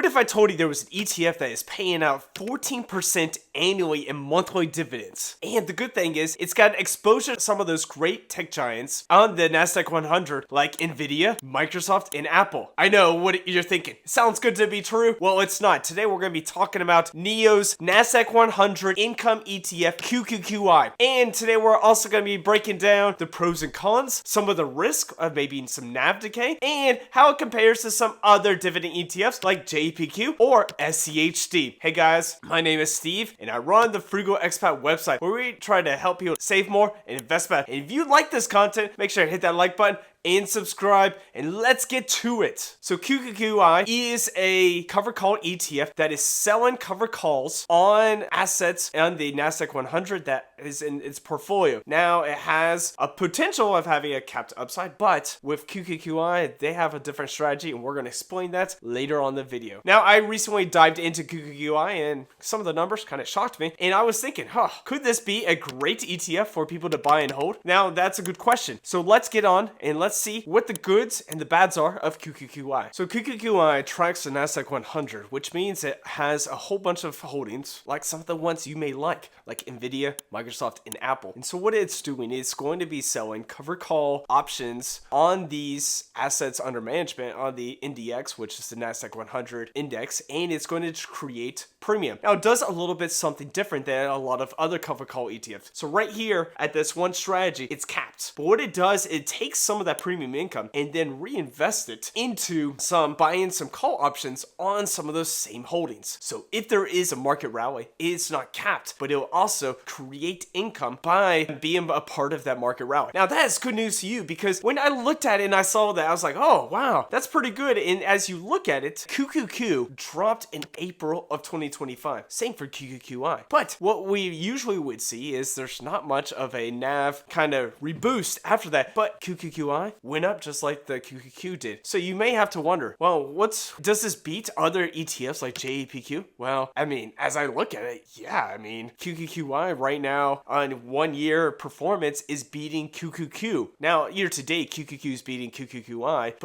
What if I told you there was an ETF that is paying out 14% annually in monthly dividends? And the good thing is, it's got exposure to some of those great tech giants on the NASDAQ 100, like Nvidia, Microsoft, and Apple. I know what you're thinking. Sounds good to be true? Well, it's not. Today we're going to be talking about NEO's NASDAQ 100 Income ETF QQQI. And today we're also going to be breaking down the pros and cons, some of the risk of maybe some NAV decay, and how it compares to some other dividend ETFs like JEPQ or SCHD. Hey guys, my name is Steve, and I run the Frugal Expat website where we try to help people save more and invest better. And if you like this content, make sure to hit that like button and subscribe, and let's get to it. So QQQI is a covered call ETF that is selling covered calls on assets on the NASDAQ 100 that is in its portfolio. Now, it has a potential of having a capped upside, but with QQQI, they have a different strategy, and we're going to explain that later on the video. Now, I recently dived into QQQI, and some of the numbers kind of shocked me, and I was thinking, could this be a great ETF for people to buy and hold? Now, that's a good question. So let's get on, and let's see what the goods and the bads are of QQQI. So QQQI tracks the NASDAQ 100, which means it has a whole bunch of holdings, like some of the ones you may like Nvidia, Microsoft, and Apple. And so what it's doing is going to be selling covered call options on these assets under management on the NDX, which is the NASDAQ 100 index, and it's going to create premium. Now, it does a little bit something different than a lot of other covered call ETFs. So right here at this one strategy, it's capped. But what it does, it takes some of that premium income and then reinvest it into buying some call options on some of those same holdings. So if there is a market rally, it's not capped, but it will also create income by being a part of that market rally. Now, that is good news to you, because when I looked at it and I saw that, I was like, oh wow, that's pretty good. And as you look at it, QQQ dropped in April of 2025. Same for QQQI. But what we usually would see is there's not much of a NAV kind of reboost after that, but QQQI went up just like the QQQ did. So you may have to wonder, well, does this beat other ETFs like JEPQ? Well, I mean, as I look at it, yeah, I mean, QQQI right now on 1 year performance is beating QQQ. Now, year to date, QQQ is beating QQQI,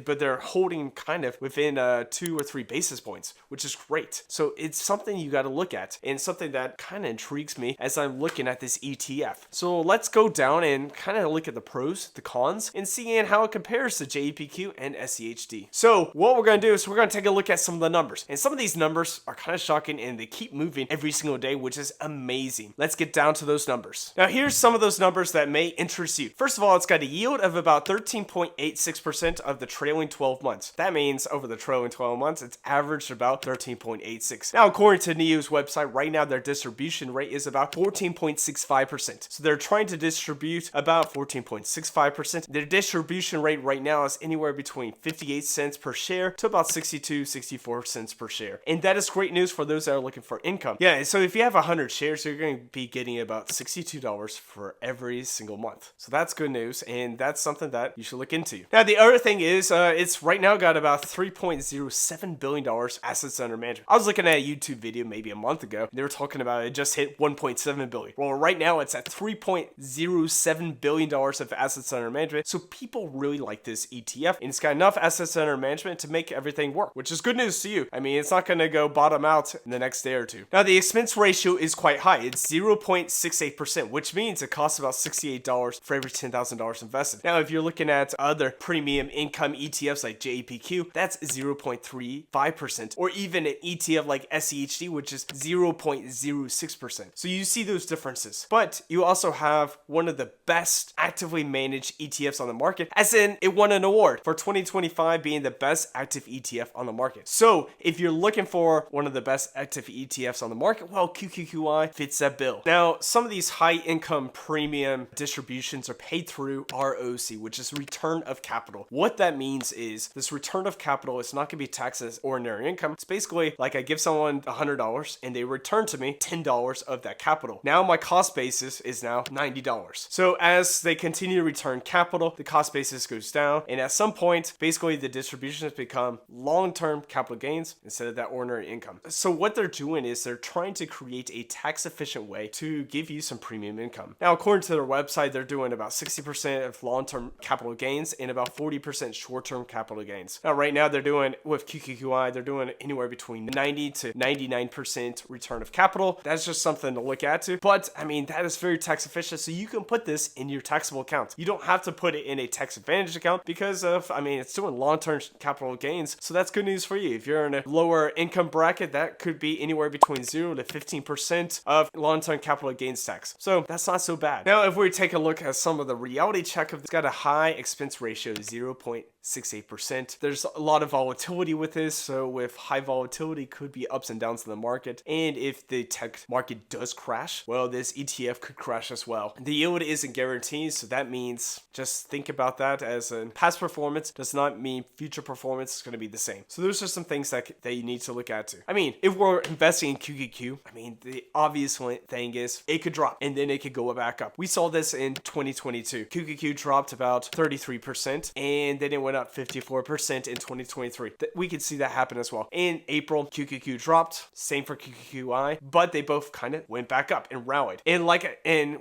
but they're holding kind of within 2 or 3 basis points, which is great. So it's something you got to look at, and something that kind of intrigues me as I'm looking at this ETF. So let's go down and kind of look at the pros, the cons, and seeing how it compares to JEPQ and SCHD. So what we're going to do is we're going to take a look at some of the numbers, and some of these numbers are kind of shocking, and they keep moving every single day, which is amazing. Let's get down to those numbers. Now, here's some of those numbers that may interest you. First of all, it's got a yield of about 13.86% of the trailing 12 months. That means over the trailing 12 months, it's averaged about 13.86. Now, according to NEO's website, right now their distribution rate is about 14.65%. So they're trying to distribute about 14.65%. Their distribution rate right now is anywhere between 58 cents per share to about 64 cents per share. And that is great news for those that are looking for income. Yeah, so if you have 100 shares, you're going to be getting about $62 for every single month. So that's good news, and that's something that you should look into. Now, the other thing is, it's right now got about $3.07 billion assets under management. I was looking at a YouTube video maybe a month ago. They were talking about it just hit $1.7 billion. Well, right now it's at $3.07 billion of assets under management. So people really like this ETF, and it's got enough assets under management to make everything work, which is good news to you. I mean, it's not going to go bottom out in the next day or two. Now, the expense ratio is quite high. It's 0.68%, which means it costs about $68 for every $10,000 invested. Now, if you're looking at other premium income ETFs like JEPQ, that's 0.35%, or even an ETF like SCHD, which is 0.06%. So you see those differences. But you also have one of the best actively managed ETFs on the market, as in it won an award for 2025 being the best active ETF on the market. So if you're looking for one of the best active ETFs on the market, well, QQQI fits that bill. Now, some of these high income premium distributions are paid through ROC, which is return of capital. What that means is this return of capital is not going to be taxed as ordinary income. It's basically like I give someone $100 and they return to me $10 of that capital. Now my cost basis is now $90. So as they continue to return capital, capital, the cost basis goes down, and at some point, basically the distributions become long-term capital gains instead of that ordinary income. So what they're doing is they're trying to create a tax-efficient way to give you some premium income. Now, according to their website, they're doing about 60% of long-term capital gains and about 40% short-term capital gains. Now, right now, they're doing, with QQQI, they're doing anywhere between 90 to 99% return of capital. That's just something to look at too. But, I mean, that is very tax efficient, so you can put this in your taxable account. You don't have to put it in a tax advantage account because of, I mean, it's doing long-term capital gains, so that's good news for you. If you're in a lower income bracket, that could be anywhere between 0 to 15% of long-term capital gains tax. So that's not so bad. Now, if we take a look at some of the reality check of this, it's got a high expense ratio, 0.68%. There's a lot of volatility with this, so with high volatility could be ups and downs in the market. And if the tech market does crash, well, this ETF could crash as well. The yield isn't guaranteed, so that means just think about that as a past performance does not mean future performance is going to be the same. So those are some things that you need to look at too. I mean, if we're investing in QQQ, I mean, the obvious thing is it could drop and then it could go back up. We saw this in 2022. QQQ dropped about 33% and then it went up 54% in 2023. We could see that happen as well. In April, QQQ dropped, same for QQQI, but they both kind of went back up and rallied. And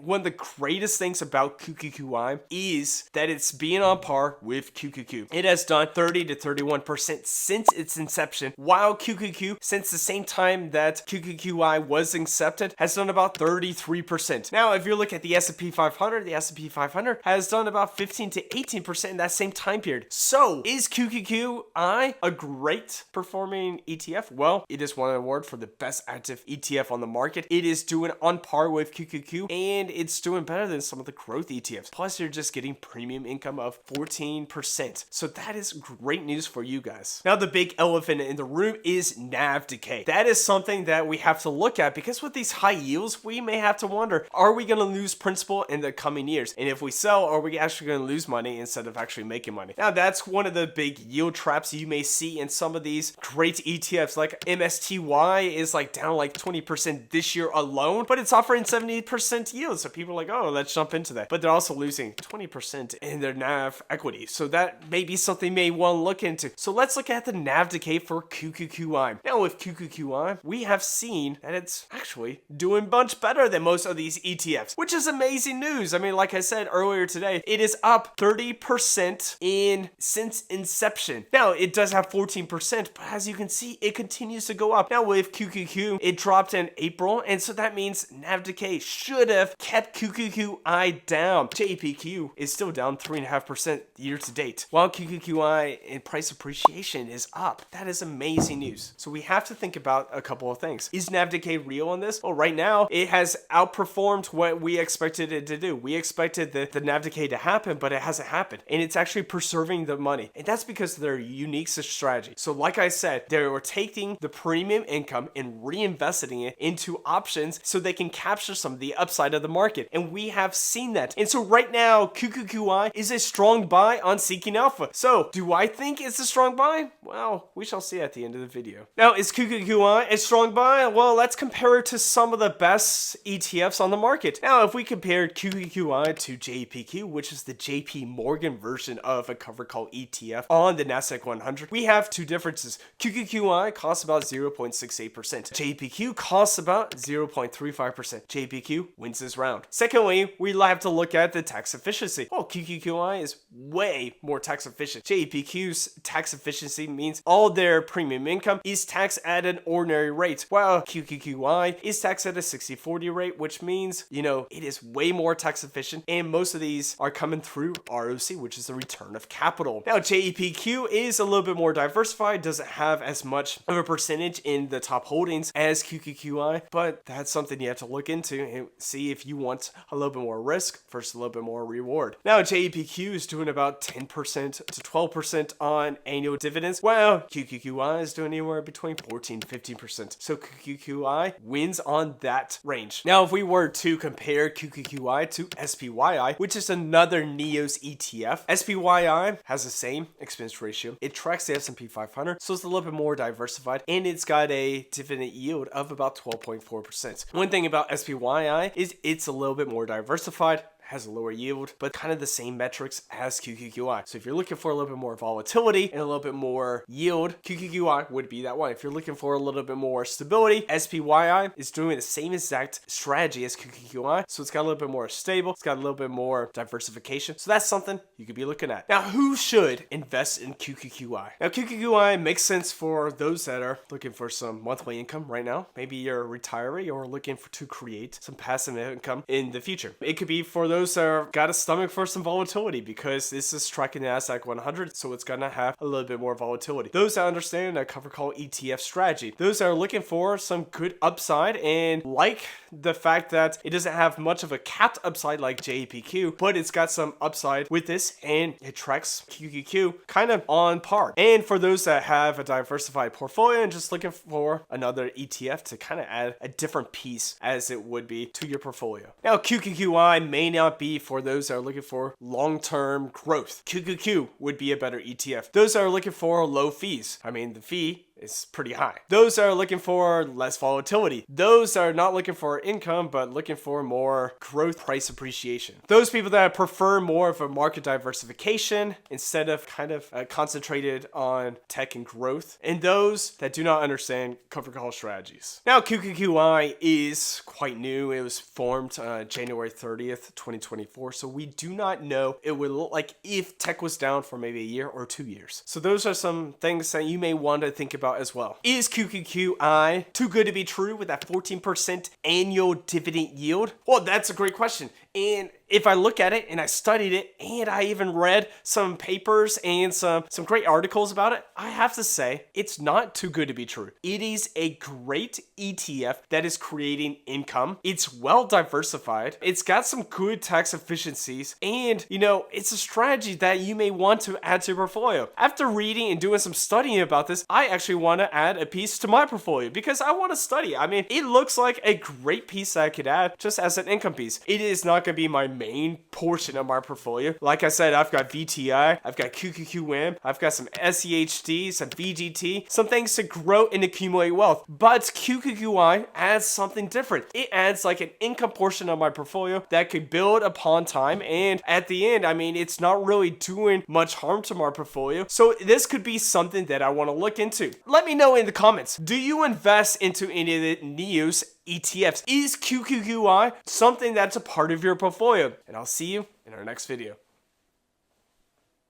one of the greatest things about QQQI is that it's being on par with QQQ. It has done 30 to 31% since its inception, while QQQ, since the same time that QQQI was accepted, has done about 33%. Now, if you look at the S&P 500, the S&P 500 has done about 15 to 18% in that same time period. So, is QQQI a great performing ETF? Well, it is won an award for the best active ETF on the market. It is doing on par with QQQ, and it's doing better than some of the growth ETFs. Plus, you're just getting premium income of 14%. So that is great news for you guys. Now, the big elephant in the room is NAV decay. That is something that we have to look at because with these high yields, we may have to wonder, are we going to lose principal in the coming years? And if we sell, are we actually going to lose money instead of actually making money? Now, that's one of the big yield traps you may see in some of these great ETFs, like MSTY is like down like 20% this year alone, but it's offering 70% yield. So people are like, oh, let's jump into that. But they're also losing 20% in their NAV equity. So that may be something you may want to look into. So let's look at the NAV decay for QQQI. Now with QQQI, we have seen that it's actually doing much better than most of these ETFs, which is amazing news. I mean, like I said earlier today, it is up 30% since inception. Now it does have 14%, but as you can see, it continues to go up. Now with QQQ, it dropped in April, and so that means NAV decay should have kept QQQI down. JEPQ is still down 3.5% year to date, while QQQI in price appreciation is up. That is amazing news. So we have to think about a couple of things. Is NAV decay real on this? Well, right now, it has outperformed what we expected it to do. We expected the NAV decay to happen, but it hasn't happened. And it's actually preserving the money. And that's because of their unique strategy. So like I said, they were taking the premium income and reinvesting it into options so they can capture some of the upside of the market. And we have seen that. And so right now, QQQI is a strong buy on Seeking Alpha. So do I think it's a strong buy? Well, we shall see at the end of the video. Now, is QQQI a strong buy? Well, let's compare it to some of the best ETFs on the market. Now, if we compare QQQI to JEPQ, which is the JP Morgan version of a covered call ETF on the NASDAQ 100, we have two differences. QQQI costs about 0.68%. JEPQ costs about 0.35%. JEPQ wins this round. Secondly, we have to look at the tax efficiency. Well, QQQI is way more tax efficient. JEPQ's tax efficiency means all their premium income is taxed at an ordinary rate, while QQQI is taxed at a 60/40 rate, which means, it is way more tax efficient, and most of these are coming through ROC, which is the return of capital. Now, JEPQ is a little bit more diversified, doesn't have as much of a percentage in the top holdings as QQQI, but that's something you have to look into and see if you want a little bit more risk versus a little bit more reward. Now, JEPQ is doing about 10% to 12% on annual dividends, while QQQI is doing anywhere between 14 to 15%. So QQQI wins on that range. Now, if we were to compare QQQI to SPYI, which is another NEOS ETF, SPYI has the same expense ratio. It tracks the S&P 500, so it's a little bit more diversified, and it's got a dividend yield of about 12.4%. One thing about SPYI is it's a little bit more diversified, has a lower yield, but kind of the same metrics as QQQI. So if you're looking for a little bit more volatility and a little bit more yield, QQQI would be that one. If you're looking for a little bit more stability, SPYI is doing the same exact strategy as QQQI. So it's got a little bit more stable. It's got a little bit more diversification. So that's something you could be looking at. Now, who should invest in QQQI? Now, QQQI makes sense for those that are looking for some monthly income right now. Maybe you're a retiree or looking to create some passive income in the future. It could be for those that are got a stomach for some volatility because this is tracking the NASDAQ 100, so it's gonna have a little bit more volatility. Those that understand a covered call ETF strategy. Those that are looking for some good upside and like the fact that it doesn't have much of a capped upside like JEPQ, but it's got some upside with this and it tracks QQQ kind of on par. And for those that have a diversified portfolio and just looking for another ETF to kind of add a different piece as it would be to your portfolio. Now, QQQI may not be for those that are looking for long-term growth. QQQ would be a better ETF. Those that are looking for low fees. I mean, the fee is pretty high. Those that are looking for less volatility. Those that are not looking for income, but looking for more growth price appreciation. Those people that prefer more of a market diversification instead of kind of concentrated on tech and growth. And those that do not understand covered call strategies. Now, QQQI is quite new. It was formed January 30th, 2024. So we do not know it would look like if tech was down for maybe a year or 2 years. So those are some things that you may want to think about as well. Is QQQI too good to be true with that 14% annual dividend yield? Well, that's a great question. And if I look at it and I studied it and I even read some papers and some great articles about it, I have to say it's not too good to be true. It is a great ETF that is creating income. It's well diversified. It's got some good tax efficiencies. And, you know, it's a strategy that you may want to add to your portfolio. After reading and doing some studying about this, I actually want to add a piece to my portfolio because I want to study. I mean, it looks like a great piece that I could add just as an income piece. It is not going to be my main portion of my portfolio. Like I said, I've got VTI, I've got QQQM, I've got some SEHD, some VGT, some things to grow and accumulate wealth. But QQQI adds something different. It adds like an income portion of my portfolio that could build upon time. And at the end, I mean, it's not really doing much harm to my portfolio. So this could be something that I want to look into. Let me know in the comments. Do you invest into any of the NEOS ETFs? Is QQQI something that's a part of your portfolio? And I'll see you in our next video.